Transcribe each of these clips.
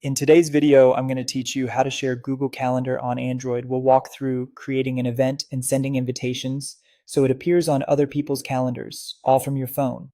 In today's video, I'm going to teach you how to share Google Calendar on Android. We'll walk through creating an event and sending invitations so it appears on other people's calendars, all from your phone.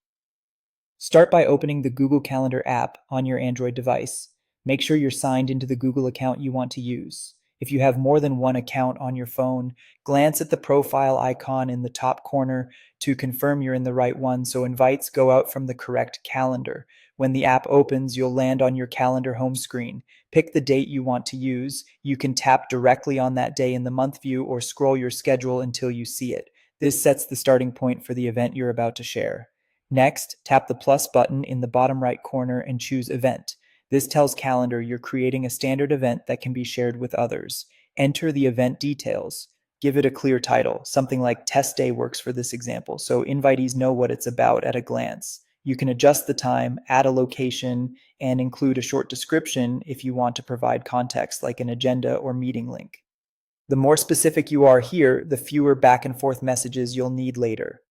Start by opening the Google Calendar app on your Android device. Make sure you're signed into the Google account you want to use. If you have more than one account on your phone, glance at the profile icon in the top corner to confirm you're in the right one so invites go out from the correct calendar. When the app opens, you'll land on your calendar home screen. Pick the date you want to use. You can tap directly on that day in the month view or scroll your schedule until you see it. This sets the starting point for the event you're about to share. Next, tap the plus button in the bottom right corner and choose Event. This tells Calendar you're creating a standard event that can be shared with others. Enter the event details. Give it a clear title. Something like Test Day works for this example, so invitees know what it's about at a glance. You can adjust the time, add a location, and include a short description if you want to provide context like an agenda or meeting link. The more specific you are here, the fewer back and forth messages you'll need later.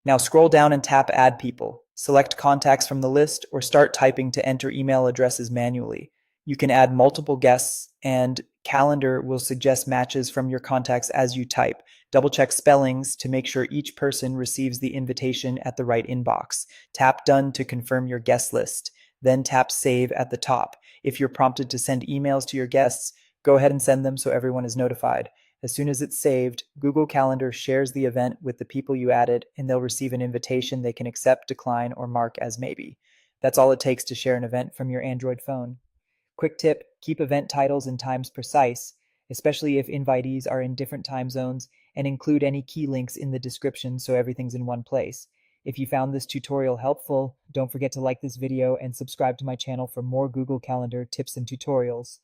Now scroll down and tap Add People. Select contacts from the list or start typing to enter email addresses manually. You can add multiple guests, and Calendar will suggest matches from your contacts as you type. Double check spellings to make sure each person receives the invitation at the right inbox. Tap Done to confirm your guest list. Then tap Save at the top. If you're prompted to send emails to your guests, go ahead and send them so everyone is notified. As soon as it's saved, Google Calendar shares the event with the people you added, and they'll receive an invitation they can accept, decline, or mark as maybe. That's all it takes to share an event from your Android phone. Quick tip, keep event titles and times precise, especially if invitees are in different time zones, and include any key links in the description so everything's in one place. If you found this tutorial helpful, don't forget to like this video and subscribe to my channel for more Google Calendar tips and tutorials.